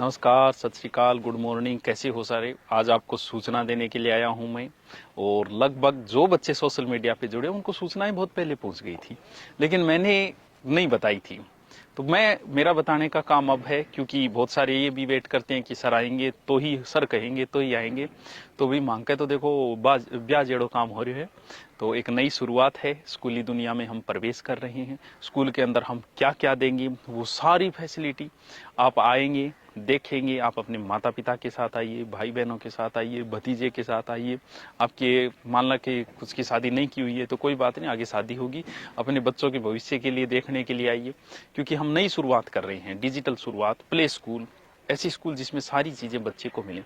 नमस्कार, सत श्री अकाल, गुड मॉर्निंग। कैसे हो सारे? आज आपको सूचना देने के लिए आया हूं मैं। और लगभग जो बच्चे सोशल मीडिया पे जुड़े उनको सूचनाएं बहुत पहले पहुंच गई थी, लेकिन मैंने नहीं बताई थी। तो मेरा बताने का काम अब है, क्योंकि बहुत सारे ये भी वेट करते हैं कि सर आएंगे तो ही, सर कहेंगे तो ही आएंगे। तो भी मांग के तो देखो ब्याह जेड़ो काम हो रहे है। तो एक नई शुरुआत है, स्कूली दुनिया में हम प्रवेश कर रहे हैं। स्कूल के अंदर हम क्या क्या देंगे, वो सारी फैसिलिटी आप आएंगे, देखेंगे। आप अपने माता पिता के साथ आइए, भाई बहनों के साथ आइए, भतीजे के साथ आइए। आपके मान ला कि कुछ की शादी नहीं की हुई है तो कोई बात नहीं, आगे शादी होगी। अपने बच्चों के भविष्य के लिए देखने के लिए आइए, क्योंकि हम नई शुरुआत कर रहे हैं, डिजिटल शुरुआत, प्ले स्कूल, ऐसी स्कूल जिसमें सारी चीजें बच्चे को मिले।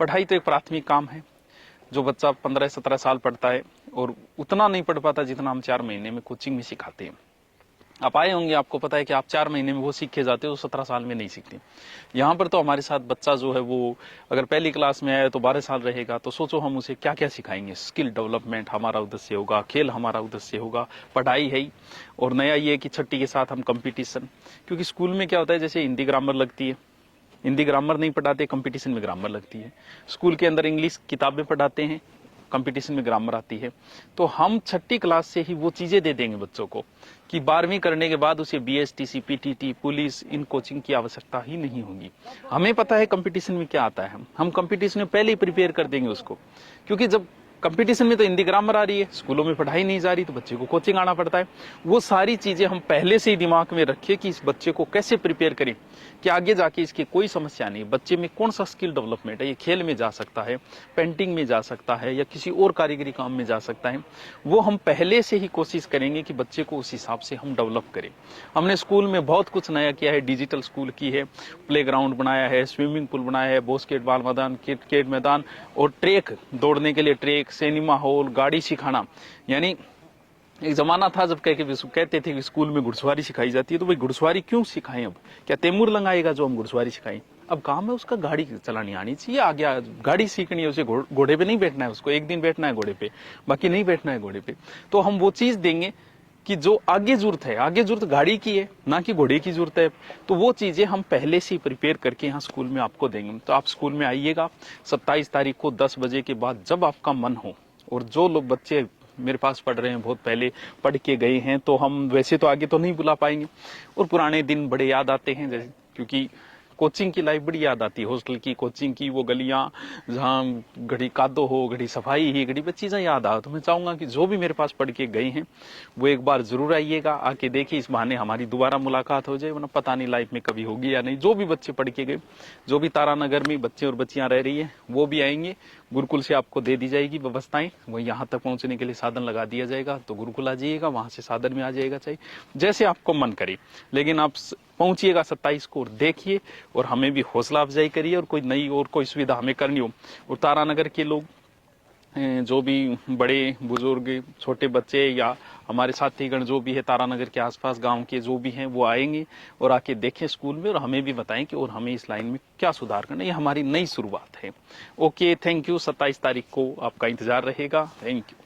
पढ़ाई तो एक प्राथमिक काम है। जो बच्चा 15-17 साल पढ़ता है और उतना नहीं पढ़ पाता जितना हम 4 महीने में कोचिंग में सिखाते हैं। आप आए होंगे, आपको पता है कि आप 4 महीने में वो सीख के जाते हो, 17 साल में नहीं सीखते। यहाँ पर तो हमारे साथ बच्चा जो है वो अगर पहली क्लास में आया तो 12 साल रहेगा। तो सोचो हम उसे क्या क्या सिखाएंगे। स्किल डेवलपमेंट हमारा उद्देश्य होगा, खेल हमारा उद्देश्य होगा, पढ़ाई है ही। और नया ये कि छठी के साथ हम कंपटीशन, क्योंकि स्कूल में क्या होता है, जैसे हिंदी ग्रामर लगती है, हिंदी ग्रामर नहीं पढ़ाते, कंपटीशन में ग्रामर लगती है। स्कूल के अंदर इंग्लिश किताबें पढ़ाते हैं, कंपटीशन में ग्रामर आती है। तो हम छठी क्लास से ही वो चीजें दे देंगे बच्चों को कि 12वीं करने के बाद उसे BSTC, PTT, police, in coaching की आवश्यकता ही नहीं होगी। हमें पता है कंपटीशन में क्या आता है, हम कंपटीशन में पहले ही प्रिपेयर कर देंगे उसको। क्योंकि जब कंपटीशन में तो हिंदी ग्रामर आ रही है, स्कूलों में पढ़ाई नहीं जा रही, तो बच्चे को कोचिंग आना पड़ता है। वो सारी चीजें हम पहले से ही दिमाग में रखें कि इस बच्चे को कैसे प्रिपेयर करें कि आगे जाके इसकी कोई समस्या नहीं। बच्चे में कौन सा स्किल डेवलपमेंट है, ये खेल में जा सकता है, पेंटिंग में जा सकता है, या किसी और कारीगरी काम में जा सकता है। वो हम पहले से ही कोशिश करेंगे कि बच्चे को उस हिसाब से हम डेवलप करें। हमने स्कूल में बहुत कुछ नया किया है, डिजिटल स्कूल की है, प्लेग्राउंड बनाया है, स्विमिंग पूल बनाया है, बास्केटबॉल मैदान, क्रिकेट मैदान, और ट्रैक, दौड़ने के लिए ट्रैक, सिनेमा हॉल, गाड़ी सिखाना। यानी एक जमाना था जब कहते थे कि स्कूल में घुड़सवारी सिखाई जाती है, तो भाई घुड़सवारी क्यों सिखाएं? अब क्या तैमूर लगाएगा जो हम घुड़सवारी सिखाएं? अब काम है उसका गाड़ी चलानी आनी चाहिए, आ गया गाड़ी सीखनी है उसे, घोड़े पे नहीं बैठना है उसको, एक दिन बैठना है घोड़े पे, बाकी नहीं बैठना है घोड़े पे। तो हम वो चीज देंगे कि जो आगे जरूरत है, आगे जरूरत गाड़ी की है, ना कि घोड़े की जरूरत है। तो वो चीजें हम पहले से ही प्रिपेयर करके यहाँ स्कूल में आपको देंगे। तो आप स्कूल में आइएगा 27 तारीख को 10 बजे के बाद, जब आपका मन हो। और जो लोग बच्चे मेरे पास पढ़ रहे हैं, बहुत पहले पढ़ के गए हैं, तो हम वैसे तो आगे तो नहीं बुला पाएंगे। और पुराने दिन बड़े याद आते हैं, जैसे क्योंकि कोचिंग की लाइफ बड़ी याद आती है, हॉस्टल की, कोचिंग की, वो गलियां जहाँ घड़ी कादो हो, घड़ी सफाई ही, घड़ी चीजें याद आ। तो मैं चाहूंगा कि जो भी मेरे पास पढ़ के गए हैं वो एक बार जरूर आइएगा, आके देखिए, इस बहाने हमारी दोबारा मुलाकात हो जाए, वरना पता नहीं लाइफ में कभी होगी या नहीं। जो भी बच्चे पढ़ के गए, जो भी तारानगर में बच्चे और बच्चियां रह रही है, वो भी आएंगे। गुरुकुल से आपको दे दी जाएगी व्यवस्थाएं, वो यहाँ तक पहुंचने के लिए साधन लगा दिया जाएगा। तो गुरुकुल आ जाइएगा, वहां से साधन में आ जाएगा, चाहिए जैसे आपको मन करे। लेकिन आप पहुंचिएगा 27 को, और देखिए, और हमें भी हौसला अफजाई करिए। और कोई नई और कोई सुविधा हमें करनी हो, और तारानगर के लोग, जो भी बड़े बुजुर्ग, छोटे बच्चे, या हमारे साथीगण जो भी है तारानगर के आसपास गांव के जो भी हैं, वो आएंगे और आके देखें स्कूल में, और हमें भी बताएं कि और हमें इस लाइन में क्या सुधार करना है। ये हमारी नई शुरुआत है। Okay, thank you. 27 तारीख को आपका इंतजार रहेगा। Thank you.